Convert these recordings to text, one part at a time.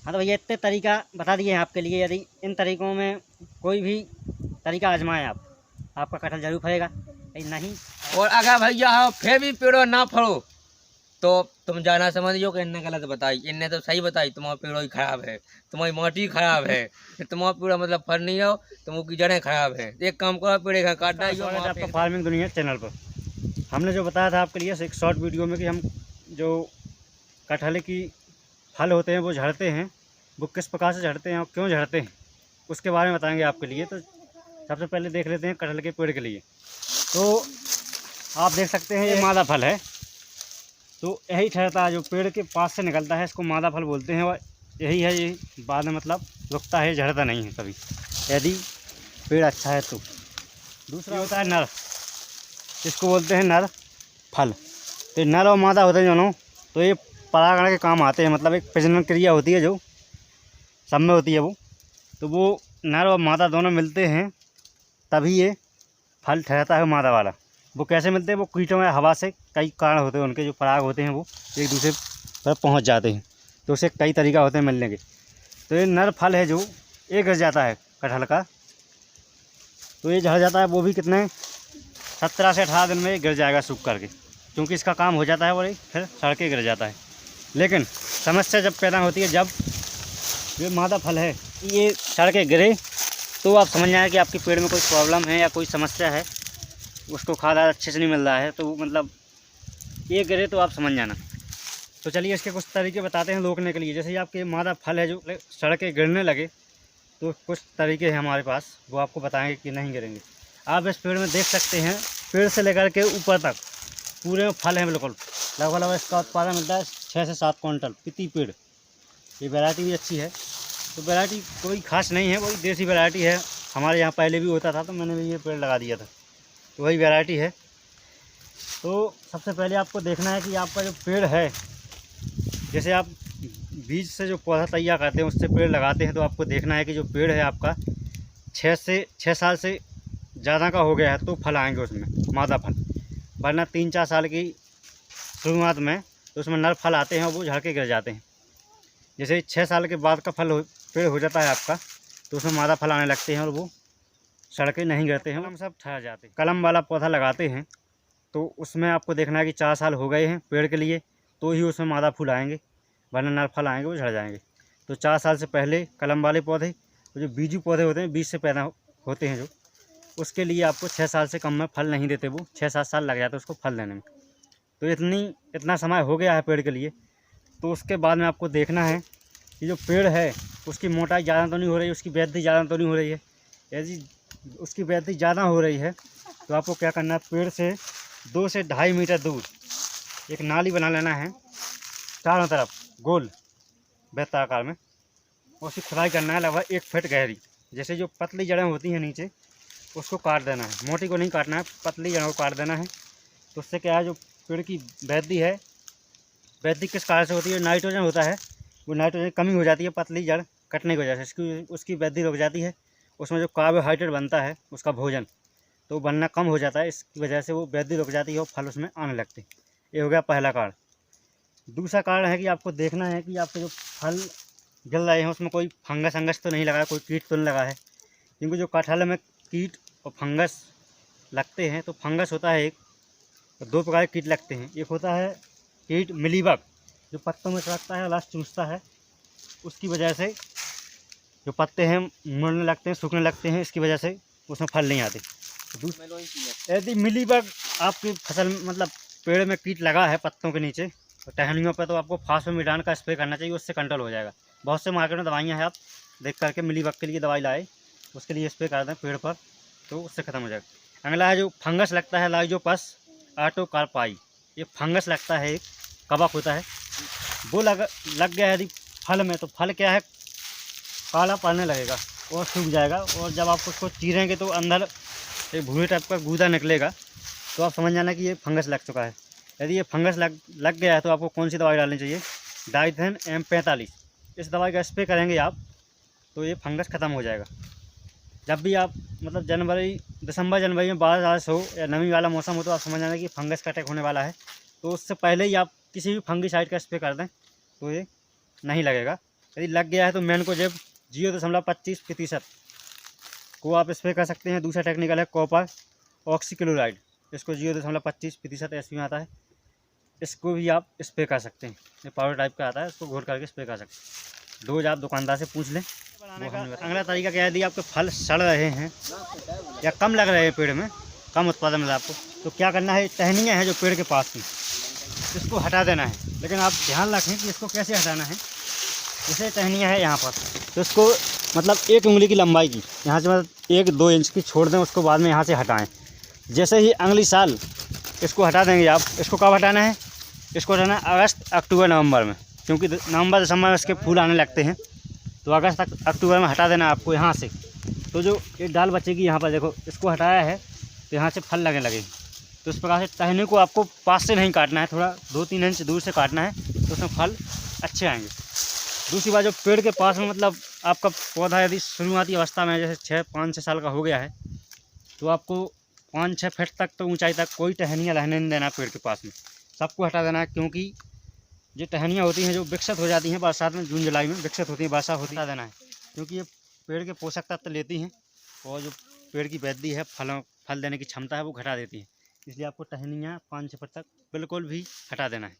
हाँ तो भैया इतने तरीका बता दिए हैं आपके लिए, यदि इन तरीक़ों में कोई भी तरीका आजमाएं आप, आपका कटहल जरूर फलेगा। नहीं और अगर भैया हाँ फिर भी पेड़ों ना फलो तो तुम जाना समझियो कि इनने गलत बताई, इनने तो सही बताई, तुम्हारा पेड़ों ही खराब है, तुम्हारी माटी खराब है, तुम्हारा पेड़ मतलब फल नहीं हो, तुम्हारी जड़ें खराब है। एक काम करो, पेड़ का काट डालिए। आपका फार्मिंग दुनिया चैनल पर हमने जो बताया था आपके लिए एक शॉर्ट वीडियो में कि हम जो कटहल की फल होते हैं वो झड़ते हैं, वो किस प्रकार से झड़ते हैं और क्यों झड़ते हैं, उसके बारे में बताएंगे आपके लिए। तो सबसे पहले देख लेते हैं कटहल के पेड़ के लिए। तो आप देख सकते हैं ये मादा फल है, तो यही ठहरता है जो पेड़ के पास से निकलता है, इसको मादा फल बोलते हैं। और यही है, ये बाद में मतलब रुकता है, झड़ता नहीं है कभी, यदि पेड़ अच्छा है तो। दूसरा होता है नर, इसको बोलते हैं नर फल। तो नर और मादा होते हैं दोनों, तो ये परागण के काम आते हैं, मतलब एक प्रजनन क्रिया होती है जो सब में होती है वो, तो वो नर और मादा दोनों मिलते हैं तभी ये फल ठहरता है मादा वाला। वो कैसे मिलते हैं, वो कीटों या हवा से, कई कारण होते हैं उनके, जो पराग होते हैं वो एक दूसरे पर पहुंच जाते हैं, तो उससे कई तरीका होते हैं मिलने के। तो ये नर फल है जो एक गिर जाता है कटहल का, तो ये झड़ जाता है, वो भी कितने 17 से 18 दिन में ये गिर जाएगा सूख करके, क्योंकि इसका काम हो जाता है और फिर सड़ के गिर जाता है। लेकिन समस्या जब पैदा होती है, जब ये मादा फल है ये सड़ के गिरे, तो आप समझ जाएं कि आपके पेड़ में कोई प्रॉब्लम है या कोई समस्या है, उसको खाना अच्छे से नहीं मिल रहा है, तो मतलब ये गिरे तो आप समझ जाना। तो चलिए इसके कुछ तरीके बताते हैं रोकने के लिए। जैसे ही आपके मादा फल है जो सड़ के गिरने लगे, तो कुछ तरीके हैं हमारे पास, वो आपको बताएंगे कि नहीं गिरेंगे। आप इस पेड़ में देख सकते हैं, पेड़ से लेकर के ऊपर तक पूरे में फल हैं बिल्कुल। लगभग इसका उत्पादन मिलता है 6 से 7 क्विंटल प्रति पेड़। ये वैरायटी भी अच्छी है, तो वैरायटी कोई खास नहीं है, वही देसी वैरायटी है, हमारे यहाँ पहले भी होता था, तो मैंने भी ये पेड़ लगा दिया था, तो वही वैरायटी है। तो सबसे पहले आपको देखना है कि आपका जो पेड़ है, जैसे आप बीज से जो पौधा तैयार करते हैं उससे पेड़ लगाते हैं, तो आपको देखना है कि जो पेड़ है आपका 6 साल से ज़्यादा का हो गया है, तो फल आएंगे उसमें मादा फल। वरना 3-4 साल की शुरुआत में तो उसमें नर फल आते हैं, वो झड़ के गिर जाते हैं। जैसे 6 साल के बाद का पेड़ हो जाता है आपका, तो उसमें मादा फल आने लगते हैं और वो सड़के नहीं गिरते हैं, हम सब ठहर जाते हैं। कलम वाला पौधा लगाते हैं, तो उसमें आपको देखना है कि 4 साल हो गए हैं पेड़ के लिए, तो ही उसमें मादा फूल आएंगे, वरना नर फल आएंगे वो झड़ जाएंगे। तो 4 साल से पहले कलम वाले पौधे, जो बीजू पौधे होते हैं, बीज से पैदा होते हैं जो, उसके लिए आपको 6 साल से कम में फल नहीं देते, वो 6-7 साल लग जाते हैं उसको फल देने में। तो इतना समय हो गया है पेड़ के लिए, तो उसके बाद में आपको देखना है कि जो पेड़ है उसकी मोटाई ज़्यादा तो नहीं हो रही, उसकी वृद्धि ज़्यादा तो नहीं हो रही है। यदि उसकी वृद्धि ज़्यादा हो रही है तो आपको क्या करना है, पेड़ से 2 से 2.5 मीटर दूर एक नाली बना लेना है, चारों तरफ गोल वृत्ताकार में, और उसकी खुदाई करना है लगभग 1 फीट गहरी। जैसे जो पतली जड़ें होती हैं नीचे, उसको काट देना है, मोटी को नहीं काटना है, पतली जड़ों को काट देना है। तो उससे क्या है, जो पेड़ की वृद्धि है, वृद्धि किस कारण से होती है, नाइट्रोजन होता है, वो नाइट्रोजन कमी हो जाती है पतली जड़ कटने की वजह से, उसकी वृद्धि रुक जाती है। उसमें जो कार्बोहाइड्रेट बनता है उसका भोजन, तो बनना कम हो जाता है, इसकी वजह से वो वृद्धि रुक जाती है और फल उसमें आने लगते हैं। ये हो गया पहला कारण। दूसरा कारण है कि आपको देखना है कि आपके जो फल गिर रहे हैं उसमें कोई फंगस अंगस तो नहीं लगा है, कोई कीट तो नहीं लगा है, क्योंकि जो कटहल में कीट और फंगस लगते हैं, तो फंगस होता है एक, और 2 प्रकार के कीट लगते हैं। एक होता है कीट मिलीबग, जो पत्तों में चढ़ता है, रस चूसता है, उसकी वजह से जो पत्ते हैं मुड़ने लगते हैं, सूखने लगते हैं, इसकी वजह से उसमें फल नहीं आते। यदि मिलीबग आपकी फसल मतलब पेड़ में कीट लगा है पत्तों के नीचे और टहनियों पर, तो आपको फास्फोमिडान का स्प्रे करना चाहिए, उससे कंट्रोल हो जाएगा। बहुत से मार्केट में दवाइयाँ हैं, आप देख करके मिलीबग के लिए दवाई लाए, उसके लिए स्प्रे कर दें पेड़ पर, तो उससे ख़त्म हो जाएगा। अगला है जो फंगस लगता है, लाइजोपस ऑटोकार्पाई, ये फंगस लगता है, एक कवक होता है, वो लग गया यदि फल में, तो फल क्या है, काला पड़ने लगेगा और सूख जाएगा, और जब आप उसको चीरेंगे तो अंदर एक भूरे टाइप का गूदा निकलेगा, तो आप समझ जाना कि ये फंगस लग चुका है। यदि ये फंगस लग गया है तो आपको कौन सी दवाई डालनी चाहिए, डाइथेन M45, इस दवाई का स्प्रे करेंगे आप, तो ये फंगस ख़त्म हो जाएगा। जब भी आप मतलब दिसंबर जनवरी में बारिश हो या नमी वाला मौसम हो, तो आप समझ जाना कि फंगस का अटैक होने वाला है, तो उससे पहले ही आप किसी भी फंगिसाइड का स्प्रे कर दें, तो ये नहीं लगेगा। यदि लग गया है तो मैन को जब 0.25% को आप स्प्रे कर सकते हैं। दूसरा टेक्निकल है कॉपर ऑक्सीक्लोराइड, इसको 0.25% एसपी में आता है, इसको भी आप स्प्रे कर सकते हैं। ये पाउडर टाइप का आता है, इसको घोल करके स्प्रे कर सकते हैं। डोज आप दुकानदार से पूछ लें। अगला तरीका क्या है, यदि आपके फल सड़ रहे हैं या कम लग रहे हैं पेड़ में, कम उत्पादन मिला आपको, तो क्या करना है, टहनियाँ हैं जो पेड़ के पास की, इसको हटा देना है। लेकिन आप ध्यान रखें कि इसको कैसे हटाना है। जैसे टहनियाँ है यहाँ पर, तो इसको मतलब 1 उंगली की लंबाई की, यहाँ से मतलब 1-2 इंच की छोड़ दें, उसको बाद में यहाँ से हटाएं। जैसे ही अगली साल इसको हटा देंगे आप, इसको कब हटाना है, इसको हटाना है अगस्त, अक्टूबर, नवंबर में, क्योंकि नवंबर दिसंबर में इसके फूल आने लगते हैं। तो अगस्त अक्टूबर में हटा देना है आपको यहाँ से। तो जो एक डाल बचेगी यहाँ पर, देखो इसको हटाया है तो यहाँ से फल लगने लगेगी। तो इस प्रकार से टहनी को आपको पास से नहीं काटना है, थोड़ा 2-3 इंच दूर से काटना है, तो उसमें फल अच्छे आएंगे। दूसरी बात, जो पेड़ के पास में मतलब आपका पौधा यदि शुरुआती अवस्था में जैसे 5-6 साल का हो गया है, तो आपको 5-6 फीट तक तो ऊंचाई तक कोई टहनियाँ रहने नहीं देना पेड़ के पास में, सबको हटा देना है। क्योंकि जो टहनियाँ होती हैं जो विकसित हो जाती हैं बरसात में, जून जुलाई में विकसित होती हैं, वर्षा होती है, देना है। क्योंकि ये पेड़ के पोषक तत्व लेती हैं और जो पेड़ की वृद्धि है, फल देने की क्षमता है, वो घटा देती है। इसलिए आपको टहनियाँ 5-6 फीट तक बिल्कुल भी हटा देना है।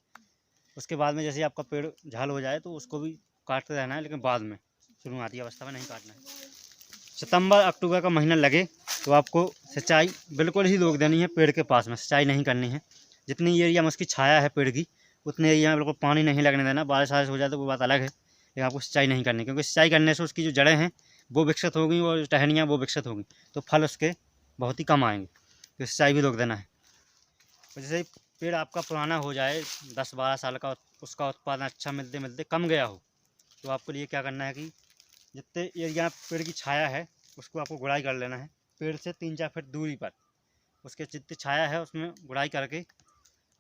उसके बाद में जैसे आपका पेड़ झाल हो जाए तो उसको भी काटते रहना है, लेकिन बाद में, शुरुआती अवस्था में नहीं काटना है। सितंबर अक्टूबर का महीना लगे तो आपको सिंचाई बिल्कुल ही रोक देनी है, पेड़ के पास में सिंचाई नहीं करनी है। जितनी एरिया में उसकी छाया है पेड़ की, उतने एरिया में बिल्कुल पानी नहीं लगने देना। बारिश हो जाए तो वो बात अलग है, लेकिन आपको सिंचाई नहीं करनी, क्योंकि सिंचाई करने से उसकी जो जड़ें हैं वो विकसित होगी और जो टहनियाँ वो विकसित होगी, तो फल उसके बहुत ही कम आएंगे। तो सिंचाई भी रोक देना है। जैसे पेड़ आपका पुराना हो जाए 10-12 साल का, उसका उत्पादन अच्छा मिलते मिलते कम गया हो, तो आपको लिए क्या करना है कि जितने एरिया पेड़ की छाया है उसको आपको गुड़ाई कर लेना है। पेड़ से 3-4 फीट दूरी पर उसके जितनी छाया है उसमें गुड़ाई करके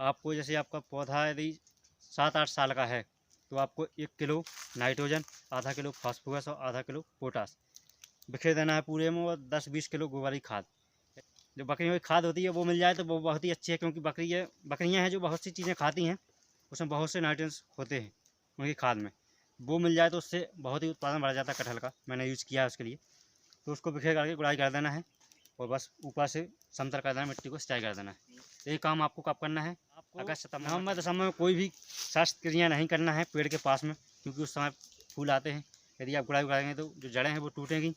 आपको, जैसे आपका पौधा यदि 7-8 साल का है, तो आपको 1 किलो नाइट्रोजन, आधा किलो फास्फोरस और आधा किलो पोटास बिखेर देना है पूरे में, और 10-20 किलो गोबरी खाद। जो बकरियों की खाद होती है वो मिल जाए तो वो बहुत ही अच्छी है, क्योंकि बकरियाँ हैं जो बहुत सी चीज़ें खाती हैं, उसमें बहुत से नाइट्रोजन होते हैं उनकी खाद में, वो मिल जाए तो उससे बहुत ही उत्पादन बढ़ जाता है कटहल का। मैंने यूज़ किया है उसके लिए। तो उसको बिखेर करके गुड़ाई कर देना है और बस ऊपर से समतल कर देना है, मिट्टी को सिंचाई कर देना है। ये काम आपको कब करना है, अगस्त नवंबर दिसंबर में कोई भी स्वास्थ्य क्रिया नहीं करना है पेड़ के पास में, क्योंकि उस समय फूल आते हैं। यदि आप गुड़ाई उगाएंगे तो जो जड़ें हैं वो टूटेंगी,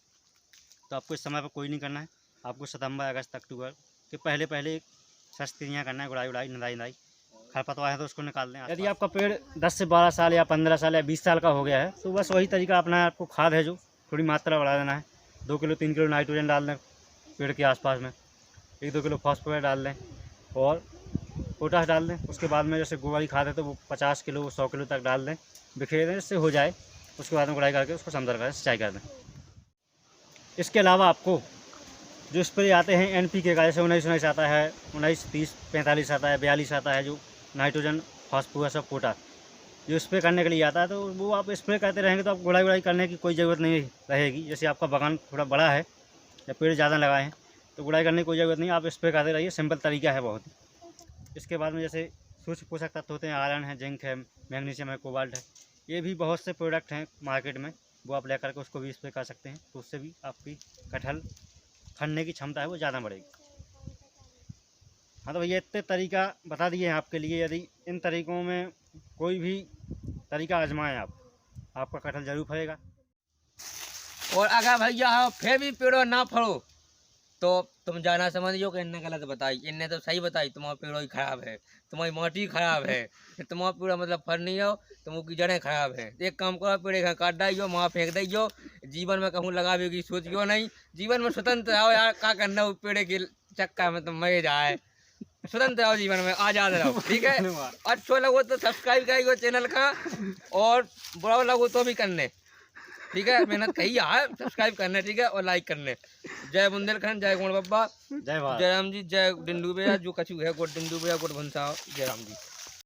तो आपको इस समय पर कोई नहीं करना है। आपको सितंबर, अगस्त, अक्टूबर के पहले स्वास्थ्य क्रिया करना है, गुड़ाई निदाई खरपतवार है तो उसको निकाल दें। यदि आपका पेड़ 10 से 12 साल या 15 साल या 20 साल का हो गया है, तो बस वही तरीका अपना है। आपको खाद है जो थोड़ी मात्रा बढ़ा देना है, 2 किलो 3 किलो नाइट्रोजन डाल दें पेड़ के आसपास में, 1-2 किलो फास्फोरस डाल दें और पोटाश डाल दें। उसके बाद में जैसे गोबर की खाद है तो वो 50 किलो 100 किलो तक डाल दें, बिखेर दें, इससे हो जाए। उसके बाद में गुड़ाई करके उसको समतल कर सिंचाई कर दें। इसके अलावा आपको जो स्प्रे आते हैं NPK का, जैसे 19-19 आता है, 19-30-45 आता है, 42 आता है, जो नाइट्रोजन, फास्फोरस और पोटाश जो स्प्रे करने के लिए आता है, तो वो आप स्प्रे करते रहेंगे तो आप गुड़ाई करने की कोई ज़रूरत नहीं रहेगी। जैसे आपका बागान थोड़ा बड़ा है या पेड़ ज़्यादा लगाए हैं तो गुड़ाई करने की कोई ज़रूरत नहीं, आप स्प्रे करते रहिए। सिंपल तरीका है बहुत। इसके बाद में जैसे सूक्ष्म पोषक तत्व होते हैं, आयरन है, जिंक है, मैग्नीशियम है, कोबाल्ट है, ये भी बहुत से प्रोडक्ट हैं मार्केट में, वो आप लेकर के उसको भी स्प्रे कर सकते हैं। तो उससे भी आपकी कटहल फलने की क्षमता है वो ज़्यादा बढ़ेगी। हाँ, तो भैया इतने तरीका बता दिए हैं आपके लिए। यदि इन तरीक़ों में कोई भी तरीका आजमाएं आप, आपका कटहल जरूर फलेगा। और अगर भैया फिर भी पेड़ों ना फलो तो तुम जाना समझियो कि इनने गलत बताई, इनने तो सही बताई, तुम्हारा पेड़ों ही खराब है, तुम्हारी माटी खराब है, तुम्हारा पेड़ मतलब फल नहीं हो, तुम्हारी जड़ें खराब है। एक काम करो, पेड़ काट दाइयो, वहाँ फेंक दाइयो, जीवन में कहूँ लगावे की सोचियो नहीं। जीवन में स्वतंत्र रहो यार, क्या करना हो पेड़ के चक्कर में तुम मर जाए। स्वतंत्र रहो, जीवन में आजाद रहो, ठीक है। अच्छा लगो तो सब्सक्राइब करिए चैनल का, और बुरा लगो तो भी करने, ठीक है। मेहनत कही है, सब्सक्राइब करने, ठीक है, और लाइक करने। जय बुंदेलखंड, जय गुण बब्बा, जय राम जी, जय डिंडू भैया, जो कछु है गुड़ डिंडू भैया, गुड़ भंसा, जय राम जी।